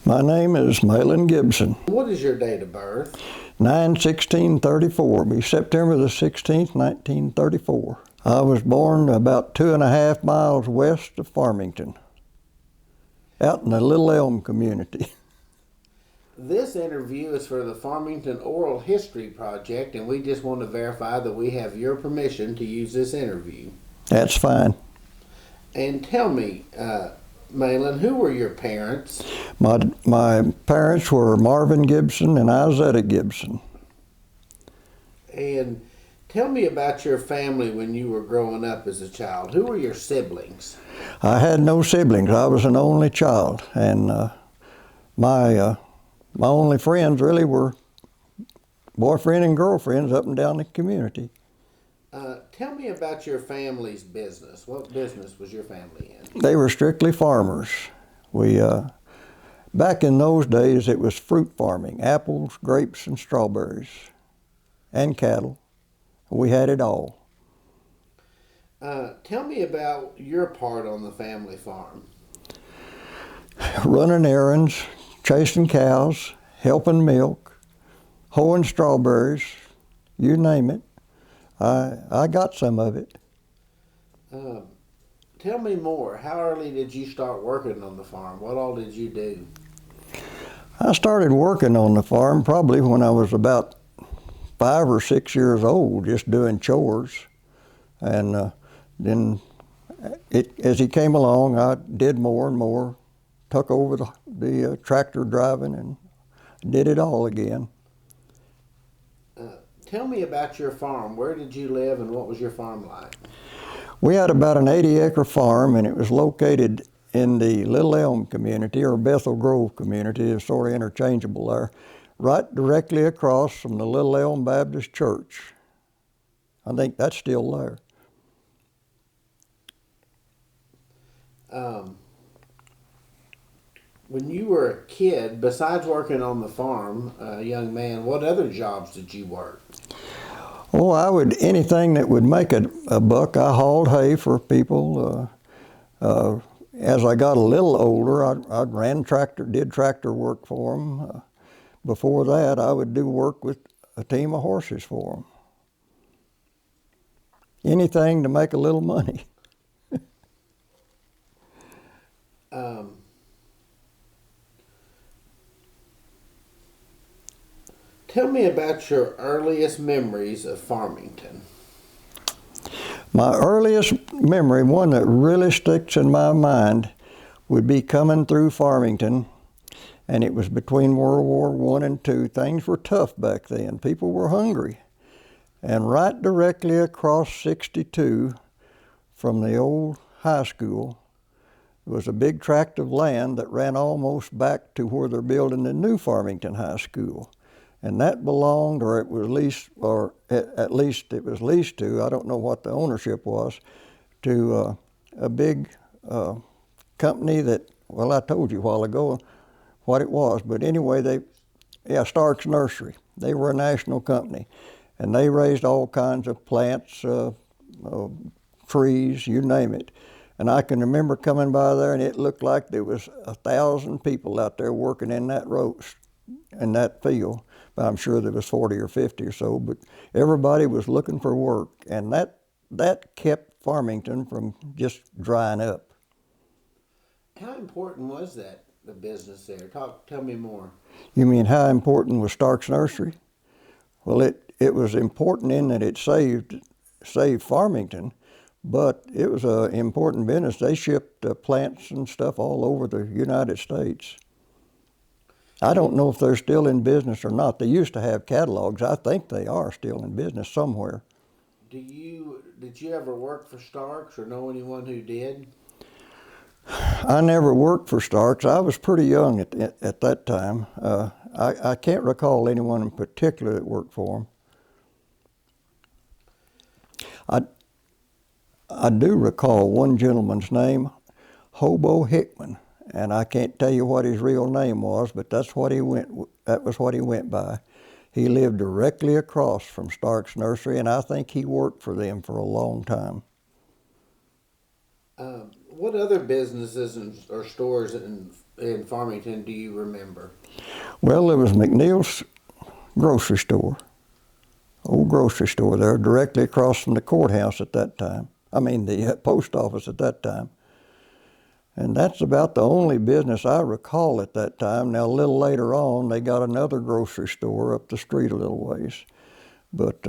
My name is Mahlon Gibson. What is your date of birth? 9/16/34, be September the 16th, 1934. I was born about 2.5 miles west of Farmington, out in the Little Elm community. This interview is for the Farmington Oral History Project, and we just want to verify that we have your permission to use this interview. That's fine. And tell me, Mahlon, who were your parents? My parents were Marvin Gibson and Izetta Gibson. And tell me about your family when you were growing up as a child. Who were your siblings? I had no siblings. I was an only child, and my only friends really were boyfriend and girlfriends up and down the community. Tell me about your family's business. What business was your family in? They were strictly farmers. Back in those days, it was fruit farming, apples, grapes, and strawberries, and cattle. We had it all. Tell me about your part on the family farm. Running errands, chasing cows, helping milk, hoeing strawberries, you name it. I got some of it. Tell me more. How early did you start working on the farm? What all did you do? I started working on the farm probably when I was about 5 or 6 years old, just doing chores. And then as he came along, I did more and more, took over the tractor driving and did it all again. Tell me about your farm. Where did you live and what was your farm like? We had about an 80-acre farm, and it was located in the Little Elm community, or Bethel Grove community, is sort of interchangeable there, right directly across from the Little Elm Baptist Church. I think that's still there. When you were a kid, besides working on the farm, a young man, what other jobs did you work? Oh, anything that would make a buck. I hauled hay for people. As I got a little older, I did tractor work for them. Before that, I would do work with a team of horses for them. Anything to make a little money. Tell me about your earliest memories of Farmington. My earliest memory, one that really sticks in my mind, would be coming through Farmington, and it was between World War I and II. Things were tough back then. People were hungry. And right directly across 62 from the old high school was a big tract of land that ran almost back to where they're building the new Farmington High School. And that belonged, or it was leased, or at least it was leased to, I don't know what the ownership was, to a big company that, well, I told you a while ago what it was, but anyway, Stark's Nursery. They were a national company, and they raised all kinds of plants, trees, you name it. And I can remember coming by there, and it looked like there was 1,000 people out there working in that field. I'm sure there was 40 or 50 or so, but everybody was looking for work, and that kept Farmington from just drying up. How important was the business there? Tell me more. You mean how important was Stark's Nursery? Well, it was important in that it saved Farmington, but it was an important business. They shipped plants and stuff all over the United States. I don't know if they're still in business or not. They used to have catalogs. I think they are still in business somewhere. Did you ever work for Stark's or know anyone who did? I never worked for Stark's. I was pretty young at that time. I can't recall anyone in particular that worked for them. I do recall one gentleman's name, Hobo Hickman. And I can't tell you what his real name was, but that was what he went by. He lived directly across from Stark's Nursery, and I think he worked for them for a long time. What other businesses or stores in in Farmington do you remember? Well, there was McNeil's grocery store, old grocery store there, directly across from the courthouse at that time. I mean, the post office at that time. And that's about the only business I recall at that time. Now, a little later on, they got another grocery store up the street a little ways. But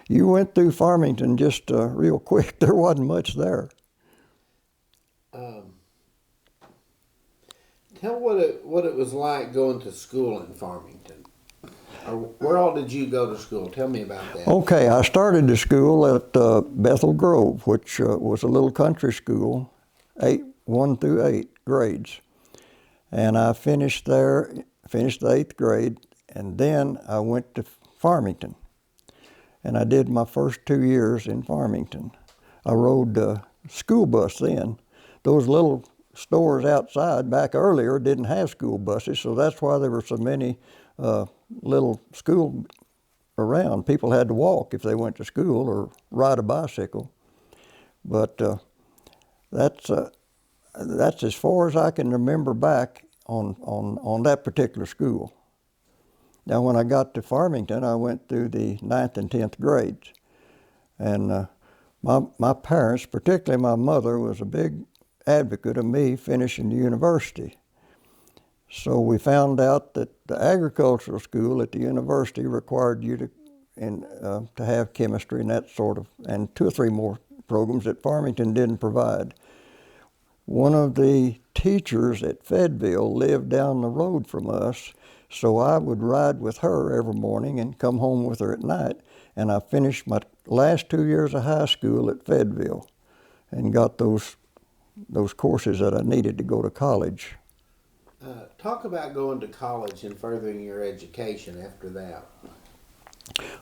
you went through Farmington just real quick. There wasn't much there. Tell what it was like going to school in Farmington. Or where all did you go to school? Tell me about that. Okay, I started the school at Bethel Grove, which was a little country school, 1 through 8 grades. And I finished there, finished the 8th grade, and then I went to Farmington. And I did my first 2 years in Farmington. I rode the school bus then. Those little stores outside back earlier didn't have school buses, so that's why there were so many little school around. People had to walk if they went to school or ride a bicycle. But that's as far as I can remember back on that particular school. Now, when I got to Farmington, I went through the 9th and 10th grades. And my parents, particularly my mother, was a big advocate of me finishing the university. So we found out that the agricultural school at the university required you to have chemistry and that sort of, and 2 or 3 more programs that Farmington didn't provide. One of the teachers at Fayetteville lived down the road from us, so I would ride with her every morning and come home with her at night. And I finished my last 2 years of high school at Fayetteville and got those courses that I needed to go to college. Talk about going to college and furthering your education after that.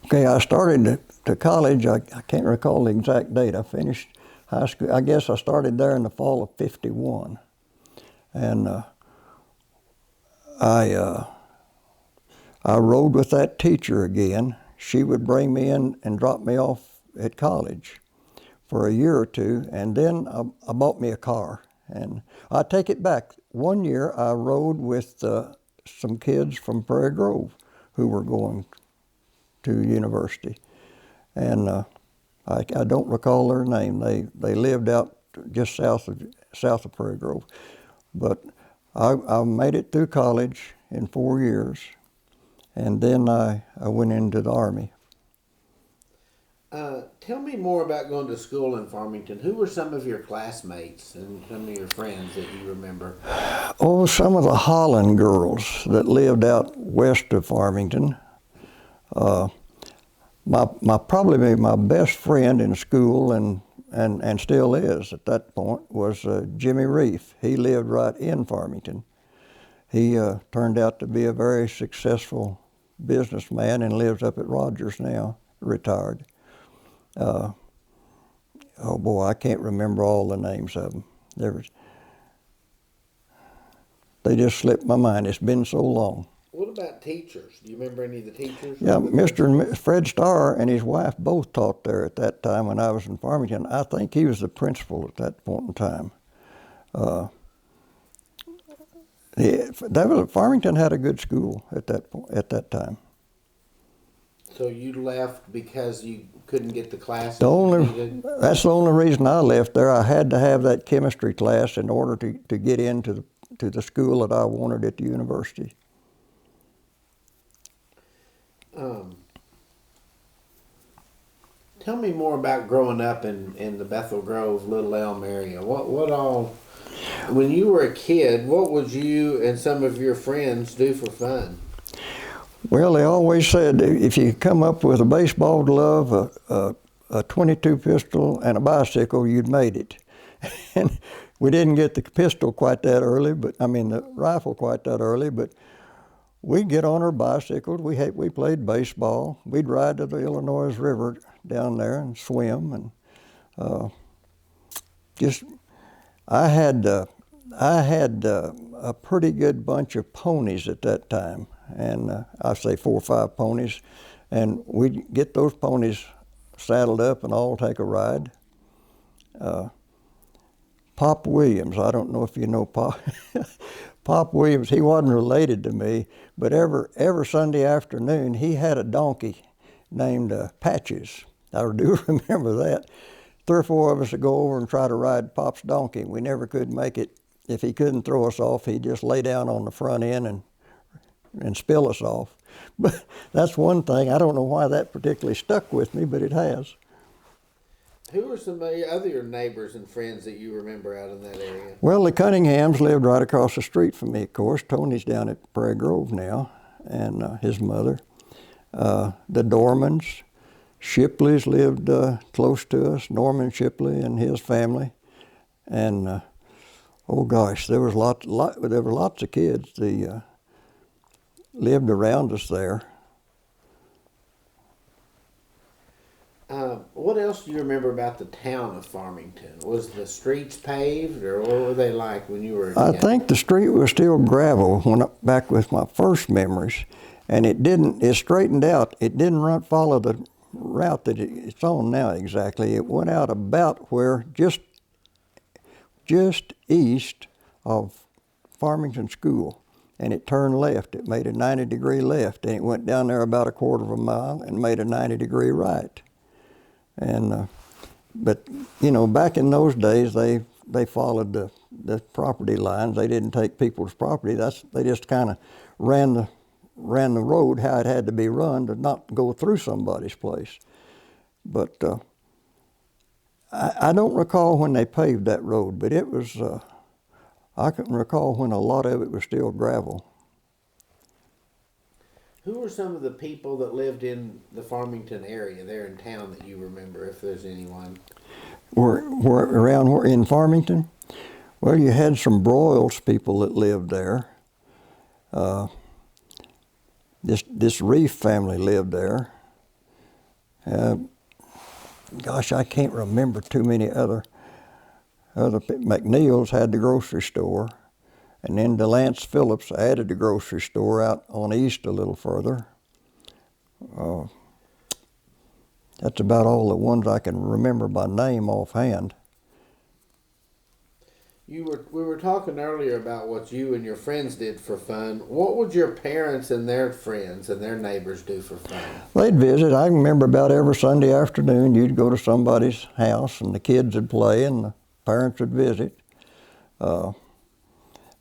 Okay, I started to college. I can't recall the exact date. I finished high school. I guess I started there in the fall of '51. And I rode with that teacher again. She would bring me in and drop me off at college for a year or 2, and then I bought me a car. And I take it back. 1 year I rode with some kids from Prairie Grove who were going to university. And I don't recall their name. They lived out just south of Prairie Grove. But I made it through college in 4 years, and then I went into the Army. Tell me more about going to school in Farmington. Who were some of your classmates and some of your friends that you remember? Oh, some of the Mahlon girls that lived out west of Farmington. Probably my best friend in school and still is at that point was Jimmy Reef. He lived right in Farmington. He turned out to be a very successful businessman and lives up at Rogers now, retired. Oh boy, I can't remember all the names of them. They just slipped my mind. It's been so long. What about teachers? Do you remember any of the teachers? Yeah, Mr. and Fred Starr and his wife both taught there at that time when I was in Farmington. I think he was the principal at that point in time. Farmington had a good school at that time. So you left because you couldn't get the classes? That's the only reason I left there. I had to have that chemistry class in order to get into the school that I wanted at the university. Tell me more about growing up in the Bethel Grove, Little Elm area. What all, when you were a kid, what would you and some of your friends do for fun? Well, they always said if you come up with a baseball glove, a .22 pistol, and a bicycle, you'd made it. And we didn't get the pistol quite that early, the rifle quite that early, but we'd get on our bicycles. We played baseball. We'd ride to the Illinois River down there and swim, and I had a pretty good bunch of ponies at that time, and I say 4 or 5 ponies, and we'd get those ponies saddled up and all take a ride. Pop Williams, I don't know if you know Pop. Pop Williams, he wasn't related to me, but every Sunday afternoon he had a donkey named Patches. I do remember that. 3 or 4 of us would go over and try to ride Pop's donkey. We never could make it. If he couldn't throw us off, he'd just lay down on the front end and spill us off. But that's one thing. I don't know why that particularly stuck with me, but it has. Who are some of your other neighbors and friends that you remember out in that area? Well, the Cunninghams lived right across the street from me, of course. Tony's down at Prairie Grove now, and his mother. The Dormans, Shipleys lived close to us, Norman Shipley and his family. And, oh gosh, there were lots of kids. They lived around us there. What else do you remember about the town of Farmington? Was the streets paved, or what were they like when you were a kid? I think the street was still gravel back with my first memories, and it straightened out. It didn't follow the route that it's on now exactly. It went out about where just east of Farmington School, and it turned left. It made a 90-degree left, and it went down there about a quarter of a mile and made a 90-degree right. And but you know, back in those days, they followed the property lines. They didn't take people's property. They just kind of ran the road how it had to be run to not go through somebody's place. But I don't recall when they paved that road, but it was. I can recall when a lot of it was still gravel. Who were some of the people that lived in the Farmington area there in town that you remember, if there's anyone? Around in Farmington? Well, you had some Broyles people that lived there. This Reef family lived there. Gosh, I can't remember too many other McNeil's had the grocery store. And then DeLance Phillips added the grocery store out on east a little further. That's about all the ones I can remember by name offhand. We were talking earlier about what you and your friends did for fun. What would your parents and their friends and their neighbors do for fun? They'd visit. I remember about every Sunday afternoon you'd go to somebody's house and the kids would play and the parents would visit.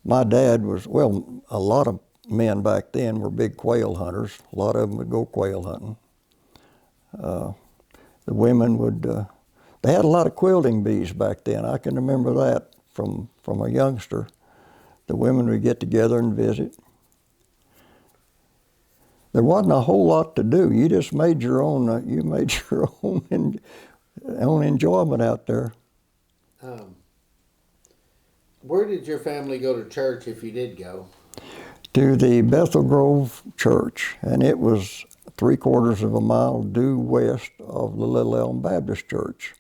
My dad was, well, a lot of men back then were big quail hunters. A lot of them would go quail hunting. The women would, they had a lot of quilting bees back then. I can remember that from a youngster. The women would get together and visit. There wasn't a whole lot to do. You just made your own, own enjoyment out there. Where did your family go to church if you did go? To the Bethel Grove Church, and it was 3/4 of a mile due west of the Little Elm Baptist Church.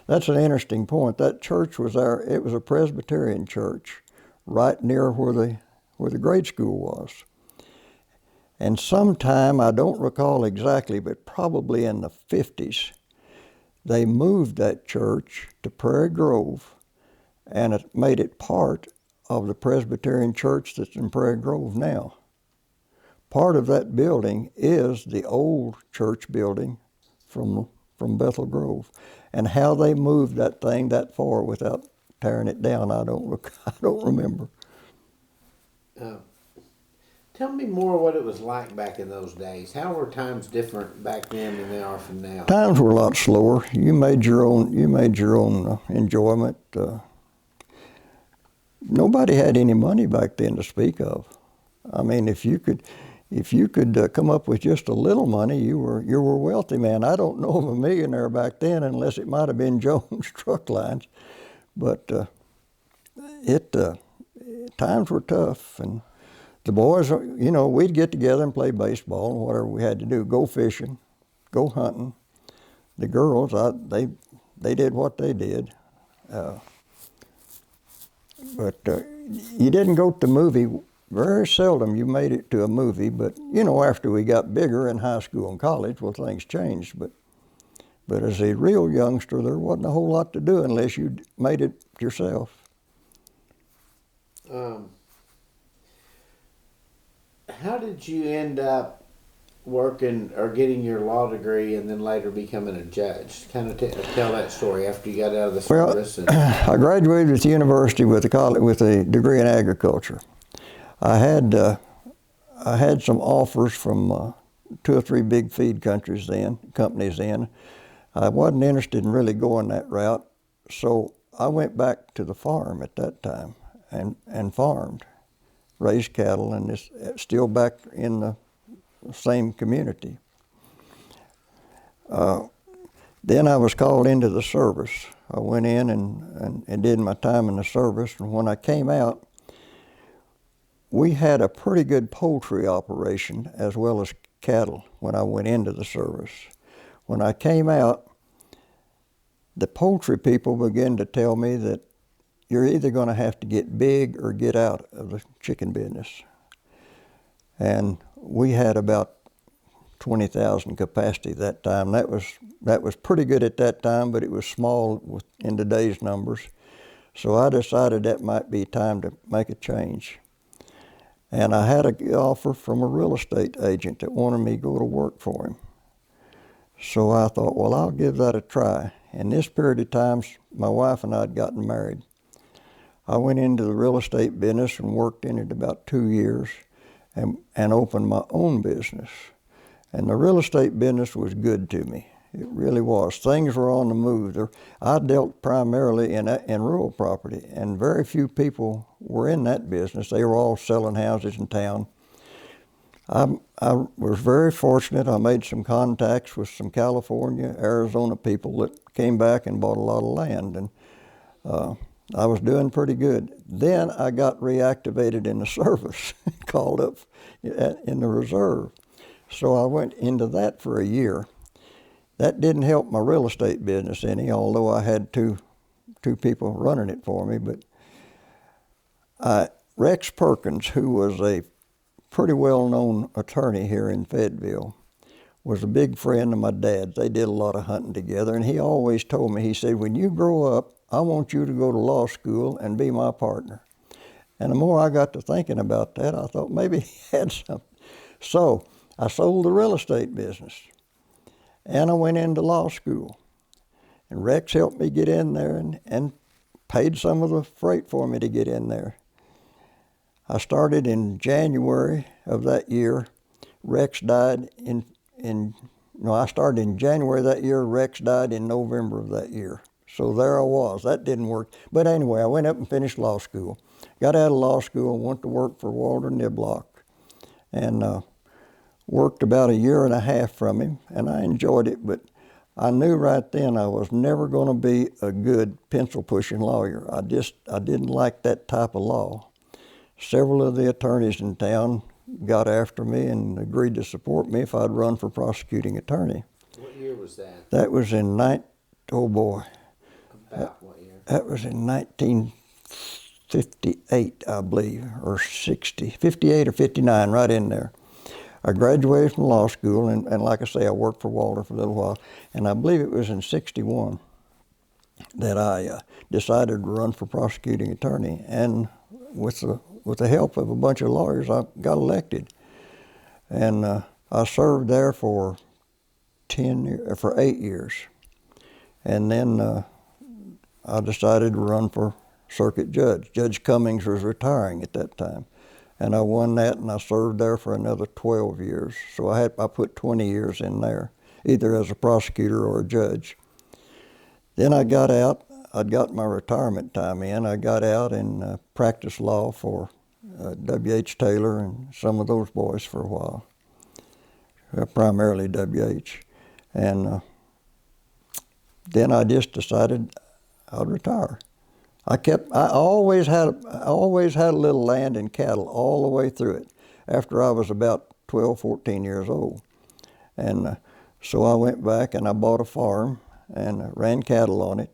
That's an interesting point. That church was it was a Presbyterian church right near where the grade school was. And sometime, I don't recall exactly, but probably in the 50s, they moved that church to Prairie Grove, and it made it part of the Presbyterian church that's in Prairie Grove now. Part of that building is the old church building from Bethel Grove. And how they moved that thing that far without tearing it down, I don't remember. Tell me more what it was like back in those days. How were times different back then than they are from now? Times were a lot slower. You made your own enjoyment. Nobody had any money back then to speak of. I mean, if you could come up with just a little money, you were a wealthy man. I don't know of a millionaire back then, unless it might have been Jones Truck Lines. But times were tough, and the boys, we'd get together and play baseball and whatever we had to do. Go fishing, go hunting. The girls, they did what they did. But you didn't go to the movie. Very seldom you made it to a movie, but after we got bigger in high school and college, well, things changed. But as a real youngster, there wasn't a whole lot to do unless you made it yourself. how did you end up working or getting your law degree and then later becoming a judge? Kind of tell that story after you got out of the service. Well, I graduated at the university with a degree in agriculture. I had some offers from 2 or 3 big feed companies then. I wasn't interested in really going that route, so I went back to the farm at that time and farmed, raised cattle, and it's still back in the same community. Then I was called into the service. I went in and did my time in the service, and when I came out, we had a pretty good poultry operation as well as cattle when I went into the service. When I came out, the poultry people began to tell me that you're either going to have to get big or get out of the chicken business. And we had about 20,000 capacity that time. That was pretty good at that time, but it was small in today's numbers. So I decided that might be time to make a change. And I had an offer from a real estate agent that wanted me to go to work for him. So I thought, well, I'll give that a try. In this period of time, my wife and I had gotten married. I went into the real estate business and worked in it about 2 years and opened my own business. And the real estate business was good to me. It really was. Things were on the move. I dealt primarily in rural property, and very few people were in that business. They were all selling houses in town. I was very fortunate. I made some contacts with some California, Arizona people that came back and bought a lot of land, and I was doing pretty good. Then I got reactivated in the service, called up in the reserve. So I went into that for a year. That didn't help my real estate business any, although I had two people running it for me. But Rex Perkins, who was a pretty well-known attorney here in Fayetteville, was a big friend of my dad's. They did a lot of hunting together, and he always told me, he said, when you grow up, I want you to go to law school and be my partner. And the more I got to thinking about that, I thought maybe he had something. So I sold the real estate business, and I went into law school. And Rex helped me get in there and paid some of the freight for me to get in there. I started in January of that year. Rex died I started in January that year. Rex died in November of that year. So there I was. That didn't work. But anyway, I went up and finished law school. Got out of law school, went to work for Walter Niblock, and worked about 1.5 years from him, and I enjoyed it, but I knew right then I was never going to be a good pencil-pushing lawyer. I didn't like that type of law. Several of the attorneys in town got after me and agreed to support me if I'd run for prosecuting attorney. What year was that? That was in oh boy. About what year? That was in 1958, I believe, or 58 or 59, right in there. I graduated from law school, and like I say, I worked for Walter for a little while, and I believe it was in 61 that I decided to run for prosecuting attorney, and with the help of a bunch of lawyers, I got elected. And I served there for 8 years. And then I decided to run for circuit judge. Judge Cummings was retiring at that time. And I won that, and I served there for another 12 years. So I put 20 years in there, either as a prosecutor or a judge. Then I got out. I'd got my retirement time in. I got out and practiced law for W.H. Taylor and some of those boys for a while, primarily W.H. And then I just decided I'd retire. I always had a little land and cattle all the way through it after I was about 12, 14 years old. And so I went back and I bought a farm and ran cattle on it.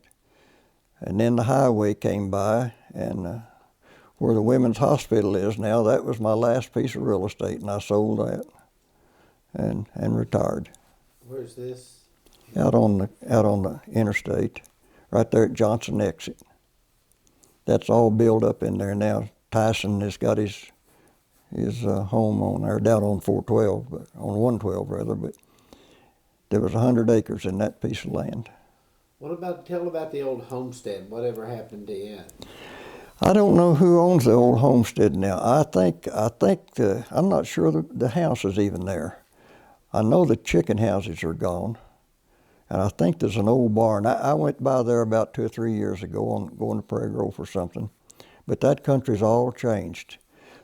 And then the highway came by, and where the women's hospital is now, that was my last piece of real estate, and I sold that and retired. Where's this? Out on the interstate, right there at Johnson Exit. That's all built up in there now. Tyson has got his his home on there, down on 412, but on 112 rather, but there was 100 acres in that piece of land. Tell about the old homestead. Whatever happened to it? I don't know who owns the old homestead now. I'm not sure the house is even there. I know the chicken houses are gone, and I think there's an old barn. I went by there about 2 or 3 years ago going to Prairie Grove or something, but that country's all changed.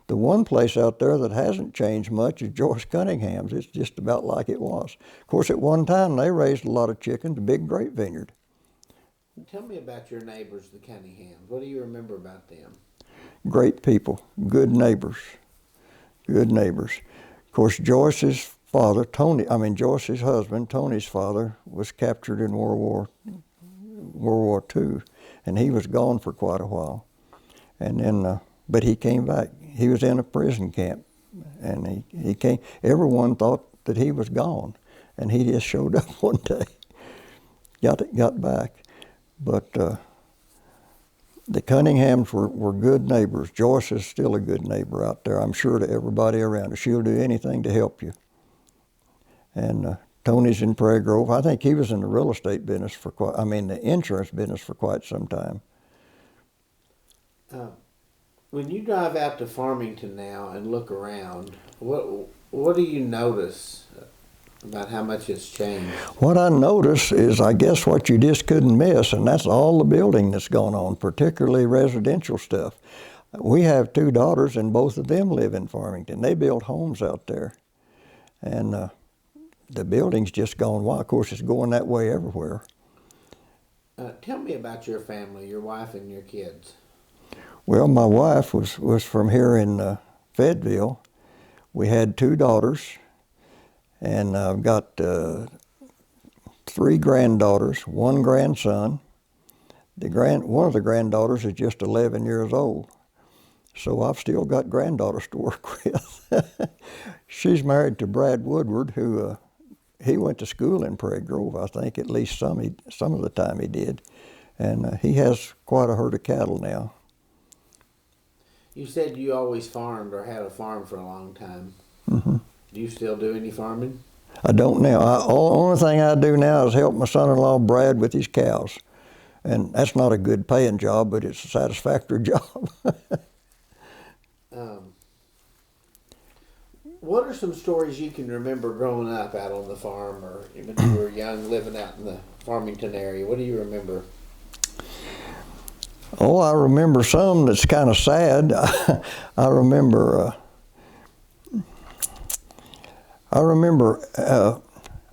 The one place out there that hasn't changed much is Joyce Cunningham's. It's just about like it was. Of course, at one time they raised a lot of chickens, a big grape vineyard. Tell me about your neighbors, the Cunninghams. What do you remember about them? Great people, good neighbors, good neighbors. Of course, Joyce's husband, Tony's father, was captured in World War II, and he was gone for quite a while. And then, but he came back. He was in a prison camp, and he came. Everyone thought that he was gone, and he just showed up one day, got back. But the Cunninghams were good neighbors. Joyce is still a good neighbor out there, I'm sure, to everybody around her. She'll do anything to help you. And Tony's in Prairie Grove. I think he was in the real estate business the insurance business for quite some time. When you drive out to Farmington now and look around, what do you notice about how much it's changed? What I notice is, I guess, what you just couldn't miss, and that's all the building that's gone on, particularly residential stuff. We have 2 daughters, and both of them live in Farmington. They build homes out there, and the building's just gone wild. Of course, it's going that way everywhere. Tell me about your family, your wife and your kids. Well, my wife was from here in Fayetteville. We had 2 daughters. And I've got 3 granddaughters, 1 grandson. One of the granddaughters is just 11 years old. So I've still got granddaughters to work with. She's married to Brad Woodward, who he went to school in Prairie Grove, I think, at least some of the time he did. And he has quite a herd of cattle now. You said you always farmed or had a farm for a long time. Mm-hmm. Do you still do any farming? I don't now. Only thing I do now is help my son-in-law Brad with his cows. And that's not a good paying job, but it's a satisfactory job. What are some stories you can remember growing up out on the farm, or even when you were young living out in the Farmington area? What do you remember? Oh, I remember some that's kind of sad. I remember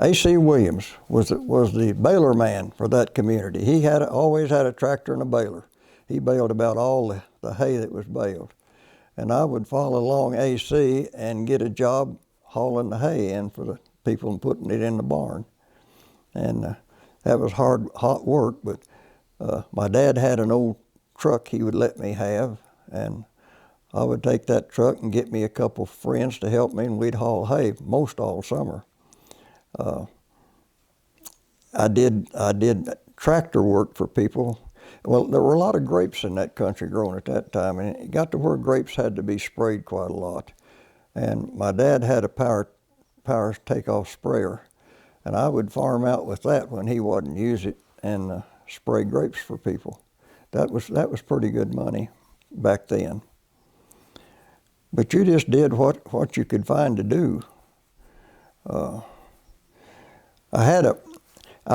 A.C. Williams was the baler man for that community. He always had a tractor and a baler. He baled about all the hay that was baled. And I would follow along A.C. and get a job hauling the hay in for the people and putting it in the barn. And that was hot work, but my dad had an old truck he would let me have, and I would take that truck and get me a couple of friends to help me, and we'd haul hay most all summer. I did tractor work for people. Well, there were a lot of grapes in that country growing at that time, and it got to where grapes had to be sprayed quite a lot. And my dad had a power takeoff sprayer, and I would farm out with that when he wouldn't use it and spray grapes for people. That was pretty good money back then. But you just did what you could find to do. I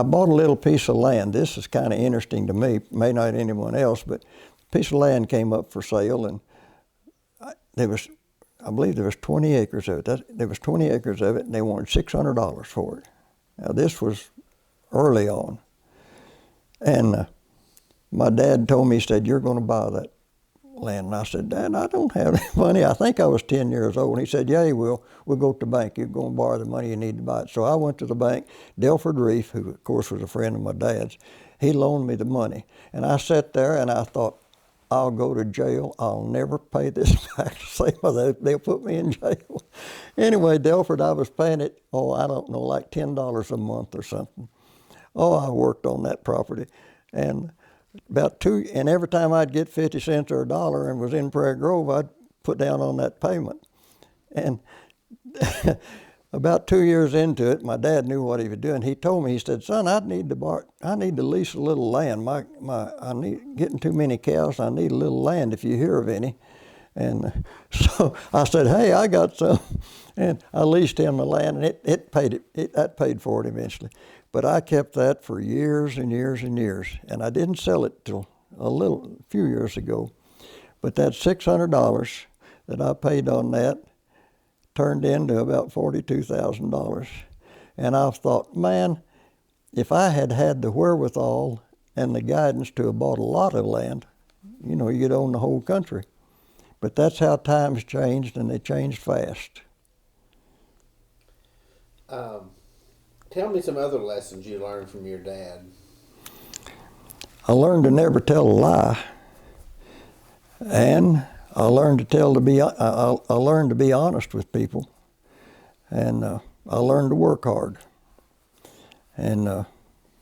bought a little piece of land. This is kind of interesting to me, may not anyone else, but a piece of land came up for sale, and I believe there was 20 acres of it. There was 20 acres of it, and they wanted $600 for it. Now this was early on, and my dad told me, he said, "You're going to buy that land." And I said, "Dad, I don't have any money." I think I was 10 years old. And he said, "Yeah, you will. We'll go to the bank. You're going to borrow the money you need to buy it." So I went to the bank. Delford Reef, who of course was a friend of my dad's, he loaned me the money. And I sat there and I thought, I'll go to jail. I'll never pay this back. They'll put me in jail. Anyway, Delford, I was paying it, I don't know, like $10 a month or something. I worked on that property. And every time I'd get 50 cents or $1 and was in Prairie Grove, I'd put down on that payment. And about 2 years into it, my dad knew what he was doing. He told me, he said, "Son, I need to lease a little land. I need getting too many cows. I need a little land if you hear of any." And so I said, "Hey, I got some," and I leased him the land, and that paid for it eventually. But I kept that for years and years and years, and I didn't sell it till a few years ago. But that $600 that I paid on that turned into about $42,000. And I've thought, man, if I had had the wherewithal and the guidance to have bought a lot of land, you could own the whole country. But that's how times changed, and they changed fast. Tell me some other lessons you learned from your dad. I learned to never tell a lie, and I learned I learned to be honest with people, and I learned to work hard, and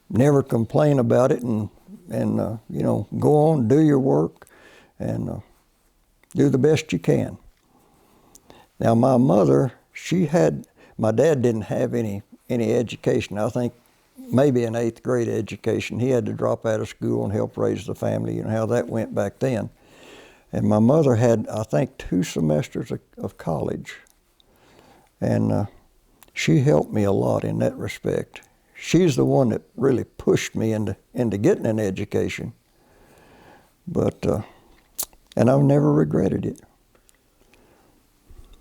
never complain about it, and go on, do your work, and do the best you can. Now, my mother, my dad didn't have any education. I think maybe an 8th grade education. He had to drop out of school and help raise the family, how that went back then. And my mother had, I think, 2 semesters of college. And she helped me a lot in that respect. She's the one that really pushed me into getting an education. But, and I've never regretted it.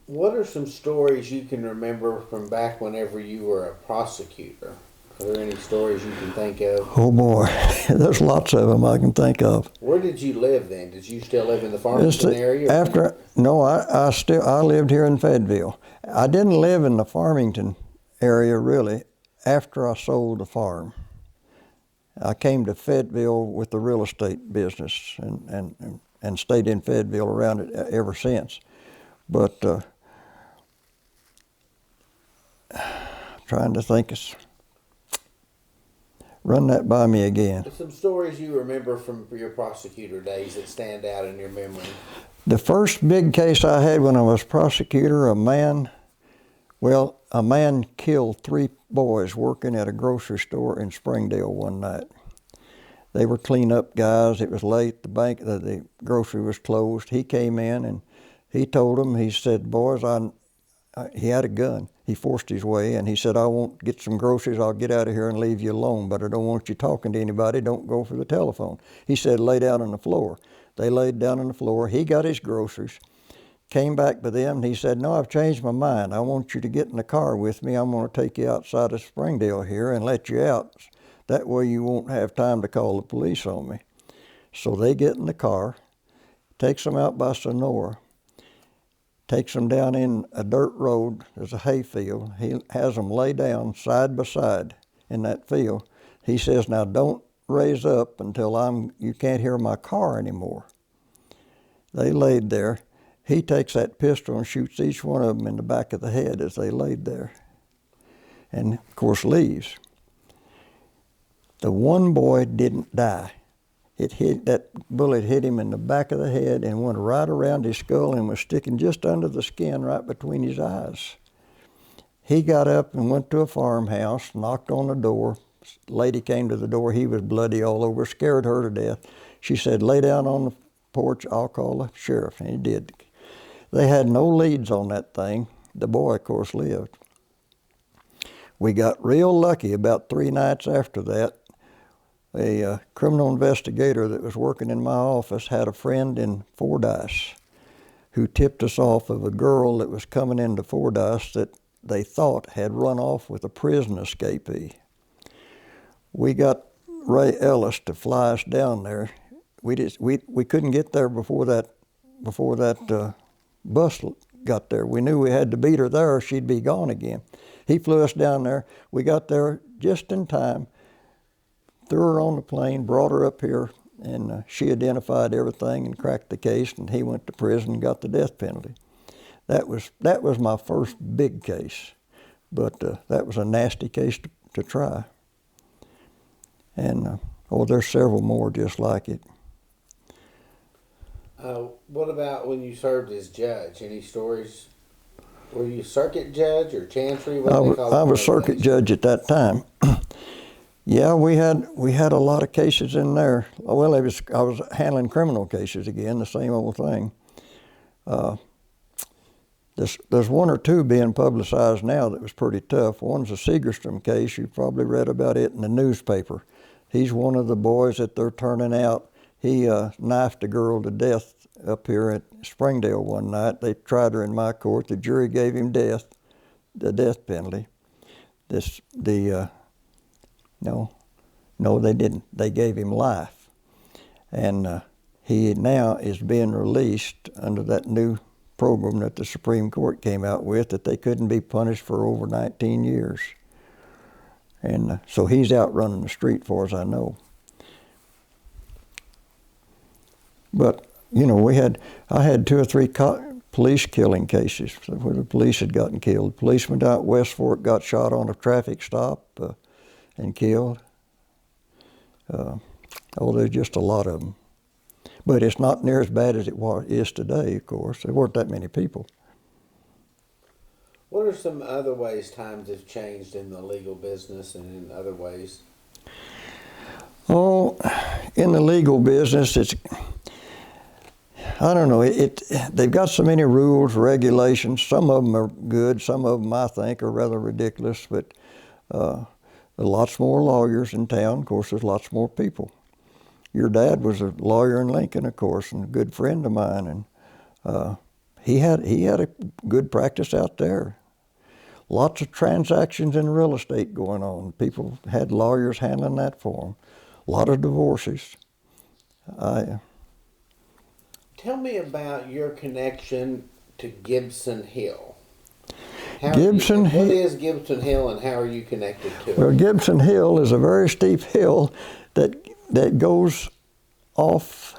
What are some stories you can remember from back whenever you were a prosecutor? Are there any stories you can think of? Oh boy, there's lots of them I can think of. Where did you live then? Did you still live in the Farmington area? I lived here in Fayetteville. I didn't live in the Farmington area really after I sold the farm. I came to Fayetteville with the real estate business and stayed in Fayetteville around it ever since. But trying to think, run that by me again. Some stories you remember from your prosecutor days that stand out in your memory. The first big case I had when I was prosecutor, a man killed 3 boys working at a grocery store in Springdale one night. They were cleanup guys. It was late. The grocery was closed. He came in and he told them, he said, "Boys, he had a gun. He forced his way, and he said, "I won't get some groceries. I'll get out of here and leave you alone, but I don't want you talking to anybody. Don't go for the telephone." He said, "Lay down on the floor." They laid down on the floor. He got his groceries, came back to them, and he said, "No, I've changed my mind. I want you to get in the car with me. I'm going to take you outside of Springdale here and let you out. That way you won't have time to call the police on me." So they get in the car, takes them out by Sonora, takes them down in a dirt road. There's a hay field. He has them lay down side by side in that field. He says, "Now don't raise up until you can't hear my car anymore." They laid there. He takes that pistol and shoots each one of them in the back of the head as they laid there, and of course leaves. The one boy didn't die. That bullet hit him in the back of the head and went right around his skull and was sticking just under the skin right between his eyes. He got up and went to a farmhouse, knocked on the door. Lady came to the door. He was bloody all over, scared her to death. She said, "Lay down on the porch. I'll call the sheriff." And he did. They had no leads on that thing. The boy, of course, lived. We got real lucky about 3 nights after that. A criminal investigator that was working in my office had a friend in Fordyce who tipped us off of a girl that was coming into Fordyce that they thought had run off with a prison escapee. We got Ray Ellis to fly us down there. We couldn't get there before that bus got there. We knew we had to beat her there or she'd be gone again. He flew us down there. We got there just in time, threw her on the plane, brought her up here, and she identified everything and cracked the case, and he went to prison and got the death penalty. That was my first big case, but that was a nasty case to try. And there's several more just like it. What about when you served as judge? Any stories? Were you circuit judge or chancery? What I do they was, call I it was circuit nowadays? judge at that time. Yeah, we had a lot of cases in there. Well, I was handling criminal cases again, the same old thing. There's one or two being publicized now that was pretty tough. One's a Segerstrom case. You probably read about it in the newspaper. He's one of the boys that they're turning out. He knifed a girl to death up here at Springdale one night. They tried her in my court. The jury gave him the death penalty. No, they didn't. They gave him life. And he now is being released under that new program that the Supreme Court came out with, that they couldn't be punished for over 19 years. And so he's out running the street, far as I know. But, you know, I had 2 or 3 police killing cases where the police had gotten killed. A policeman out West Fork got shot on a traffic stop and killed. There's just a lot of them. But it's not near as bad as is today, of course. There weren't that many people. What are some other ways times have changed in the legal business and in other ways? Oh, in the legal business, I don't know, they've got so many rules, regulations. Some of them are good, some of them I think are rather ridiculous, but there are lots more lawyers in town. Of course, there's lots more people. Your dad was a lawyer in Lincoln, of course, and a good friend of mine, and he had a good practice out there. Lots of transactions in real estate going on. People had lawyers handling that for them. A lot of divorces. Tell me about your connection to Gibson Hill. What is Gibson Hill and how are you connected to it? Well, Gibson Hill is a very steep hill that goes off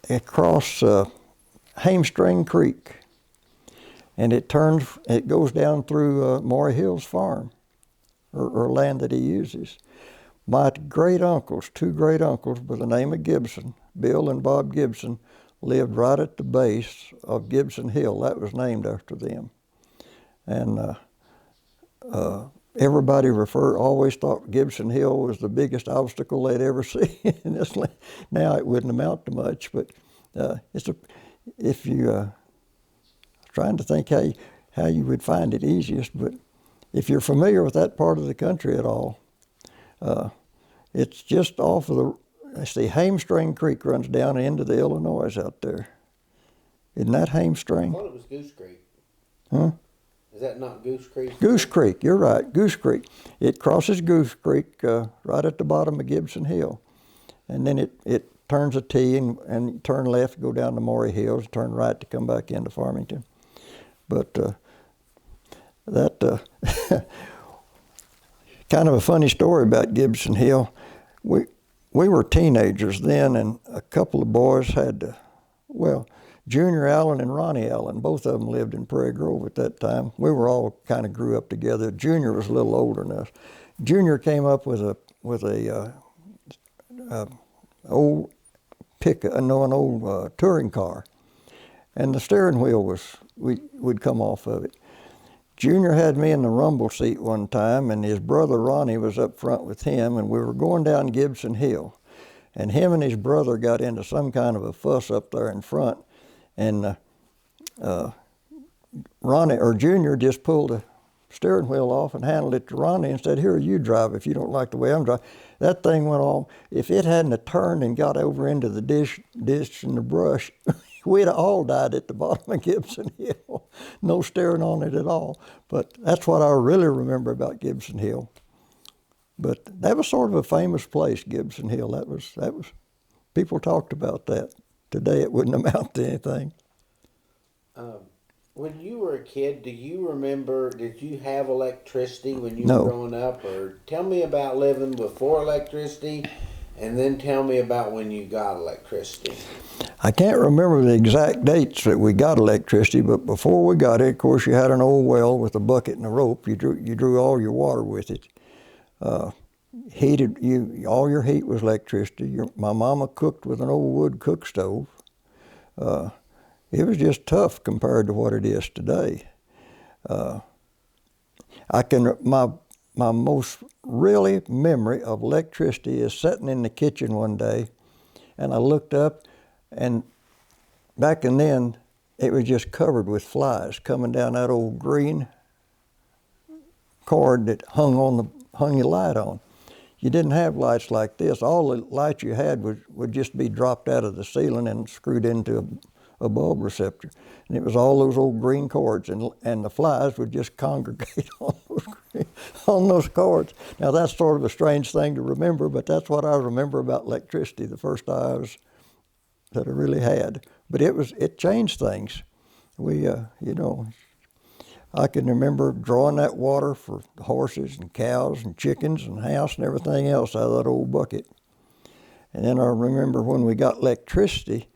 across Hamstring Creek, and it goes down through Maury Hill's farm, or land that he uses. My great uncles, 2 great uncles by the name of Gibson, Bill and Bob Gibson, lived right at the base of Gibson Hill. That was named after them. And everybody always thought Gibson Hill was the biggest obstacle they'd ever see in this land. Now it wouldn't amount to much, but if you trying to think how you would find it easiest, but if you're familiar with that part of the country at all, it's just off of Hamstring Creek runs down into the Illinois out there. Isn't that Hamstring? I thought it was Goose Creek. Huh? Is that not Goose Creek? Goose Creek, you're right, Goose Creek. It crosses Goose Creek right at the bottom of Gibson Hill. And then it turns a T and turn left, go down to Maury Hills, turn right to come back into Farmington. But that kind of a funny story about Gibson Hill. We were teenagers then, and a couple of boys had, Junior Allen and Ronnie Allen, both of them lived in Prairie Grove at that time. We were all kind of grew up together. Junior was a little older than us. Junior came up with an old touring car, and the steering wheel would come off of it. Junior had me in the rumble seat one time, and his brother Ronnie was up front with him, and we were going down Gibson Hill. And him and his brother got into some kind of a fuss up there in front, and Ronnie or Junior just pulled the steering wheel off and handed it to Ronnie and said, "Here, you drive if you don't like the way I'm driving." That thing went off. If it hadn't have turned and got over into the ditch and the brush, we'd have all died at the bottom of Gibson Hill. No steering on it at all. But that's what I really remember about Gibson Hill. But that was sort of a famous place, Gibson Hill. That was people talked about that. Today it wouldn't amount to anything. When you were a kid, did you have electricity when you No. were growing up? Or tell me about living before electricity, and then tell me about when you got electricity. I can't remember the exact dates that we got electricity, but before we got it, of course, you had an old well with a bucket and a rope. You drew all your water with it. All your heat was electricity. My mama cooked with an old wood cook stove. It was just tough compared to what it is today. My most really memory of electricity is sitting in the kitchen one day, and I looked up, and back and then it was just covered with flies coming down that old green cord that hung your light on. You didn't have lights like this. All the lights you had would just be dropped out of the ceiling and screwed into a bulb receptor. And it was all those old green cords, and the flies would just congregate on those cords. Now that's sort of a strange thing to remember, but that's what I remember about electricity, the first hours that I really had. But it changed things. I can remember drawing that water for horses and cows and chickens and house and everything else out of that old bucket. And then I remember when we got electricity,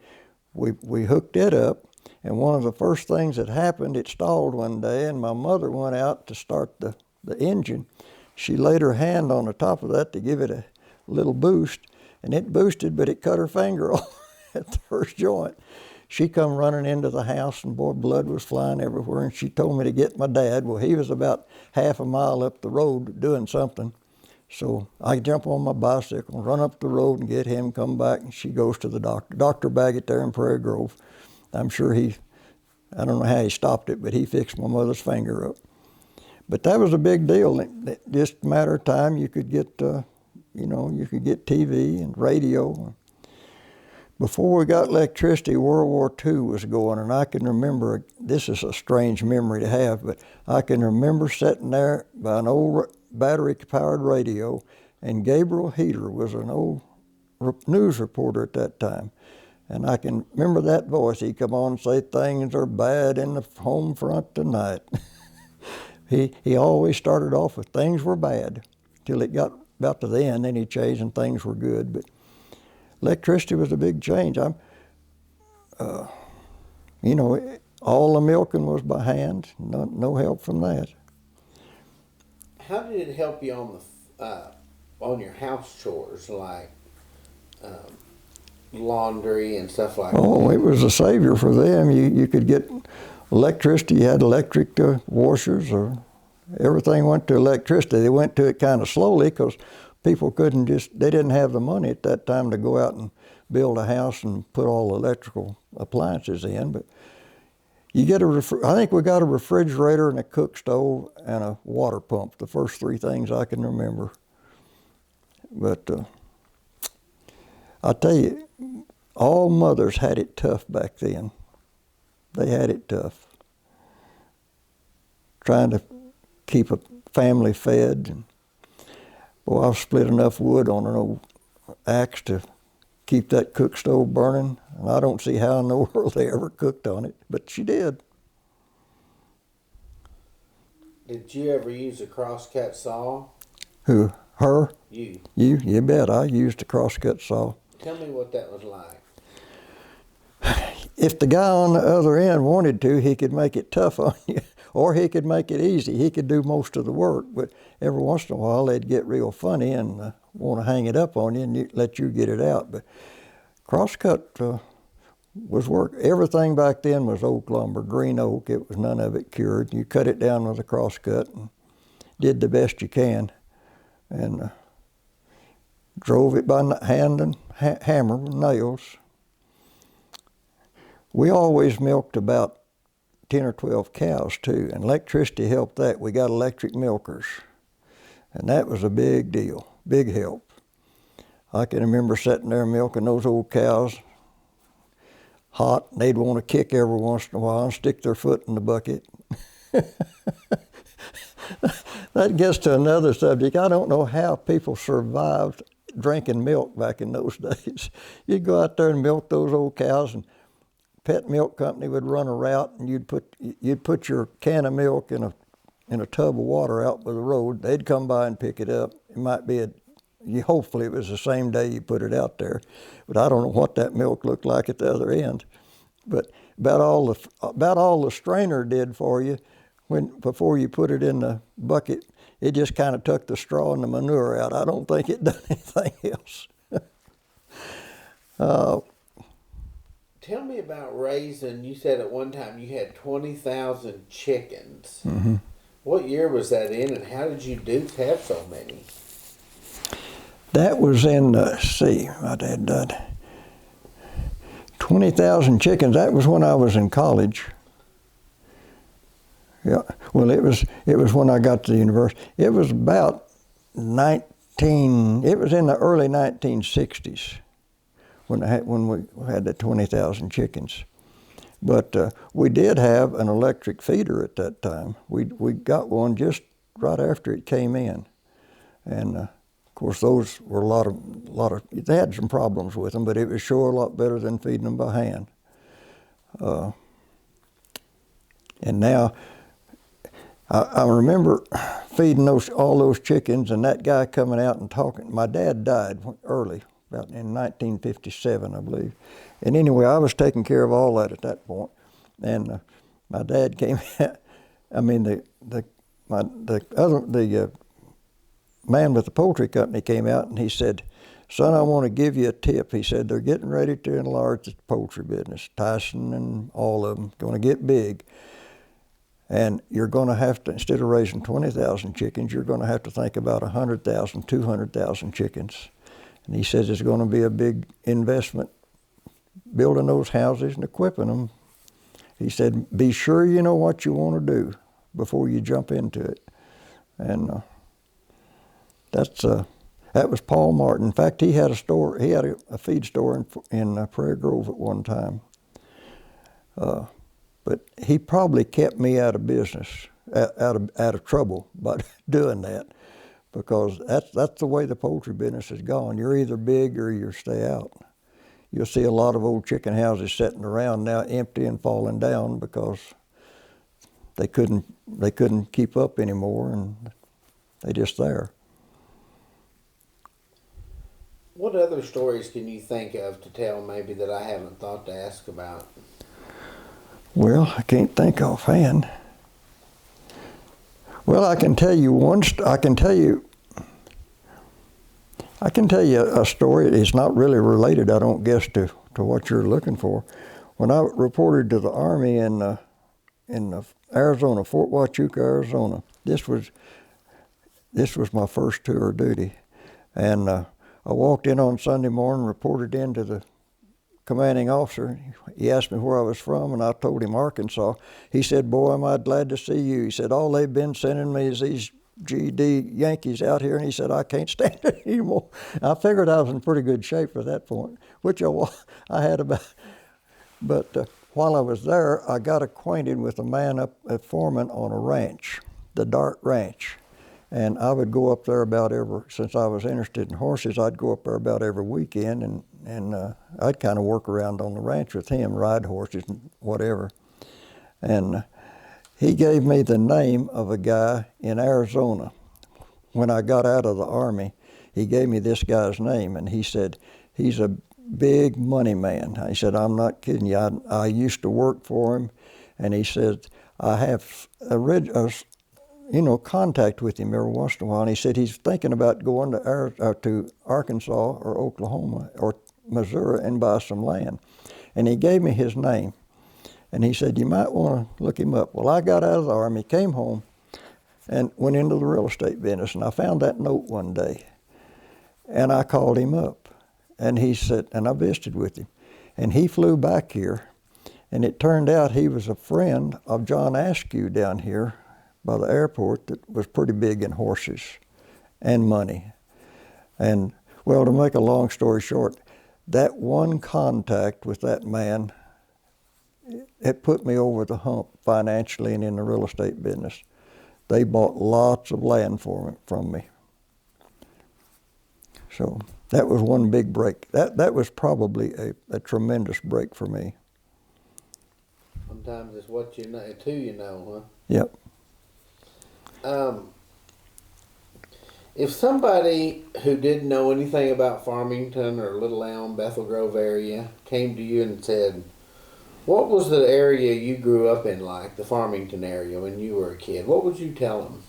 we hooked it up, and one of the first things that happened, it stalled one day, and my mother went out to start the engine. She laid her hand on the top of that to give it a little boost, and it boosted, but it cut her finger off at the first joint. She come running into the house, and boy, blood was flying everywhere, and she told me to get my dad. Well, he was about half a mile up the road doing something. So I jump on my bicycle, run up the road and get him, come back, and she goes to the doctor. Dr. Baggett there in Prairie Grove. I'm sure I don't know how he stopped it, but he fixed my mother's finger up. But that was a big deal. Just a matter of time you could get, you could get TV and radio. Before we got electricity, World War II was going, and I can remember, this is a strange memory to have, but I can remember sitting there by an old battery-powered radio, and Gabriel Heater was an old news reporter at that time. And I can remember that voice. He'd come on and say, "Things are bad in the home front tonight." He always started off with things were bad till it got about to the end, then he changed and things were good. But electricity was a big change. All the milking was by hand, no help from that. How did it help you on your house chores, like laundry and stuff like that? Oh, it was a savior for them. You could get electricity. You had electric washers, or everything went to electricity. They went to it kind of slowly because people they didn't have the money at that time to go out and build a house and put all electrical appliances in. But you get I think we got a refrigerator and a cook stove and a water pump, the first three things I can remember. But I tell you, all mothers had it tough back then. They had it tough. Trying to keep a family fed. And, boy, I've split enough wood on an old axe to keep that cook stove burning, and I don't see how in the world they ever cooked on it, but she did. Did you ever use a crosscut saw? Who? Her? You. You bet. I used a crosscut saw. Tell me what that was like. If the guy on the other end wanted to, he could make it tough on you, or he could make it easy. He could do most of the work, but every once in a while they'd get real funny and want to hang it up on you and let you get it out. But crosscut was work. Everything back then was oak lumber, green oak. It was none of it cured. You cut it down with a crosscut and did the best you can, and drove it by hand and hammer with nails. We always milked about 10 or 12 cows too, and electricity helped that. We got electric milkers, and that was a big deal, big help. I can remember sitting there milking those old cows hot, and they'd want to kick every once in a while and stick their foot in the bucket. That gets to another subject. I don't know how people survived drinking milk back in those days. You'd go out there and milk those old cows, and pet milk company would run a route, and you'd put your can of milk in a tub of water out by the road. They'd come by and pick it up. It might be hopefully it was the same day you put it out there, but I don't know what that milk looked like at the other end. But about all the strainer did for you before you put it in the bucket, it just kind of took the straw and the manure out. I don't think it done anything else. Tell me about raising. You said at one time you had 20,000 chickens. Mm-hmm. What year was that in, and how did you have so many? That was in, my dad died. 20,000 chickens. That was when I was in college. Yeah. Well, it was when I got to the university. It was about it was in the early 1960s when we had the 20,000 chickens. But we did have an electric feeder at that time. We got one just right after it came in, and of course those were a lot of. They had some problems with them, but it was sure a lot better than feeding them by hand. And now I remember feeding all those chickens, and that guy coming out and talking. My dad died early, about in 1957, I believe. And anyway, I was taking care of all that at that point. And my dad came out. I mean, the man with the poultry company came out, and he said, "Son, I want to give you a tip." He said, "They're getting ready to enlarge the poultry business. Tyson and all of them going to get big. And you're going to have to, instead of raising 20,000 chickens, you're going to have to think about 100,000, 200,000 chickens." And he says it's going to be a big investment building those houses and equipping them. He said, "Be sure you know what you want to do before you jump into it." And that was Paul Martin. In fact, he had a store. He had a feed store in Prairie Grove at one time. But he probably kept me out of business, out of trouble by doing that, because that's the way the poultry business has gone. You're either big or you stay out. You'll see a lot of old chicken houses sitting around now empty and falling down because they couldn't keep up anymore, and they just there. What other stories can you think of to tell maybe that I haven't thought to ask about? Well, I can't think offhand. Well, I can tell you a story. It's not really related, I don't guess, to what you're looking for. When I reported to the Army in Arizona, Fort Huachuca, Arizona, this was my first tour of duty, and I walked in on Sunday morning, reported in to the commanding officer. He asked me where I was from, and I told him Arkansas. He said, "Boy, am I glad to see you." He said, "All they've been sending me is these GD Yankees out here," and he said, "I can't stand it anymore." I figured I was in pretty good shape at that point, which I had about. But while I was there, I got acquainted with a man up at Foreman on a ranch, the Dart Ranch. And I would go up there since I was interested in horses, I'd go up there about every weekend, and I'd kind of work around on the ranch with him, ride horses and whatever. And he gave me the name of a guy in Arizona. When I got out of the Army, he gave me this guy's name, and he said, "He's a big money man." He said, "I'm not kidding you. I used to work for him," and he said, "I have contact with him every once in a while." And he said he's thinking about going to Arkansas or Oklahoma or Missouri and buy some land. And he gave me his name. And he said, "You might want to look him up." Well, I got out of the Army, came home, and went into the real estate business. And I found that note one day. And I called him up. And he said, and I visited with him. And he flew back here. And it turned out he was a friend of John Askew down here by the airport that was pretty big in horses and money. And, well, to make a long story short, that one contact with that man, it put me over the hump financially and in the real estate business. They bought lots of land from me. So that was one big break. That was probably a tremendous break for me. Sometimes it's what you know, it's who you know, huh? Yep. If somebody who didn't know anything about Farmington or Little Elm, Bethel Grove area came to you and said, what was the area you grew up in like, the Farmington area when you were a kid? What would you tell them?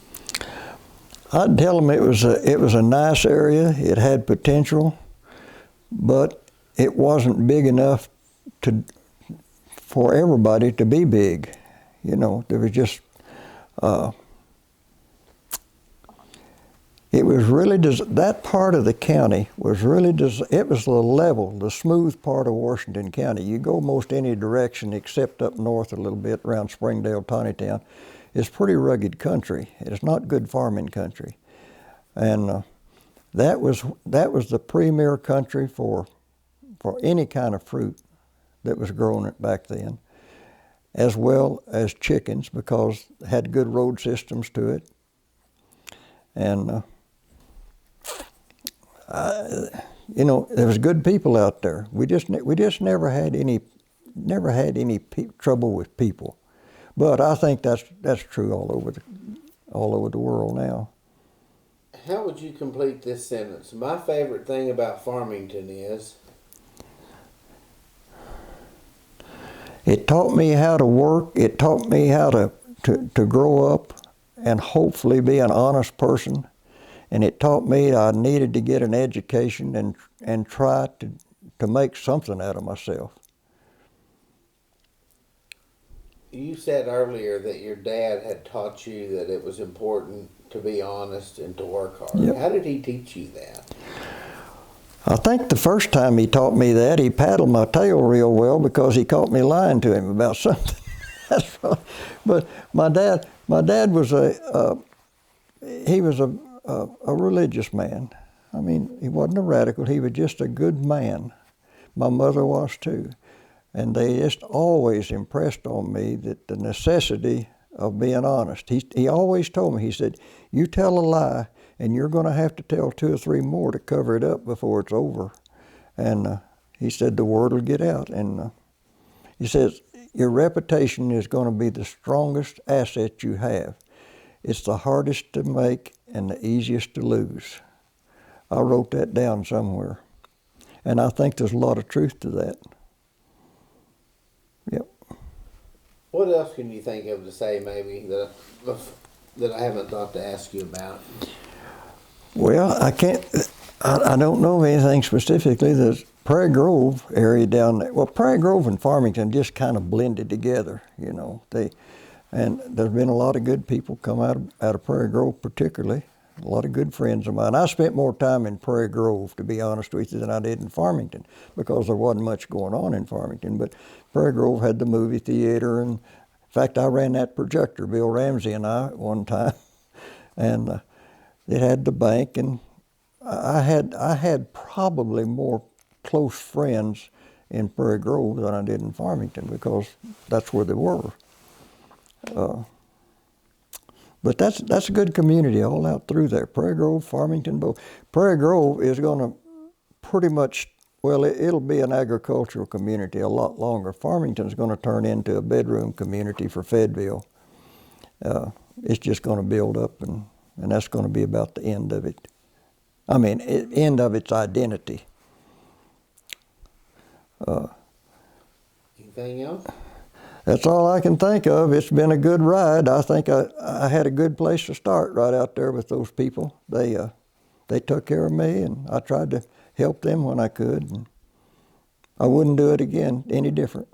I'd tell them it was a nice area. It had potential, but it wasn't big enough to for everybody to be big. You know, there was just, it was really, that part of the county was really, it was the level, the smooth part of Washington County. You go most any direction except up north a little bit around Springdale, Tawnytown. It's pretty rugged country. It's not good farming country. And that was the premier country for any kind of fruit that was grown back then, as well as chickens, because it had good road systems to it. And you know, there was good people out there. We just never had any trouble with people. But I think that's true all over the world now. How would you complete this sentence? My favorite thing about Farmington is... It taught me how to work. It taught me how to grow up and hopefully be an honest person. And it taught me I needed to get an education and try to make something out of myself. You said earlier that your dad had taught you that it was important to be honest and to work hard. Yep. How did he teach you that? I think the first time he taught me that, he paddled my tail real well because he caught me lying to him about something. That's probably, but my dad was he was a religious man. I mean, he wasn't a radical. He was just a good man. My mother was too. And they just always impressed on me that the necessity of being honest. He always told me, he said, you tell a lie and you're going to have to tell 2 or 3 more to cover it up before it's over. And he said the word will get out. And he says, your reputation is going to be the strongest asset you have. It's the hardest to make and the easiest to lose. I wrote that down somewhere. And I think there's a lot of truth to that. Yep. What else can you think of to say maybe that I haven't thought to ask you about? Well, I don't know of anything specifically. The Prairie Grove area down there, well, Prairie Grove and Farmington just kind of blended together, you know. And there's been a lot of good people come out of Prairie Grove particularly, a lot of good friends of mine. I spent more time in Prairie Grove, to be honest with you, than I did in Farmington, because there wasn't much going on in Farmington. But Prairie Grove had the movie theater, and in fact, I ran that projector, Bill Ramsey and I, at one time. And it had the bank, and I had probably more close friends in Prairie Grove than I did in Farmington, because that's where they were. But that's a good community all out through there. Prairie Grove, Farmington, both. Prairie Grove is going to pretty much, well, it'll be an agricultural community a lot longer. Farmington's going to turn into a bedroom community for Fayetteville. It's just going to build up, and that's going to be about the end of it. I mean, end of its identity. Anything else? That's all I can think of. It's been a good ride. I think I had a good place to start right out there with those people. They took care of me, and I tried to help them when I could. And I wouldn't do it again any different.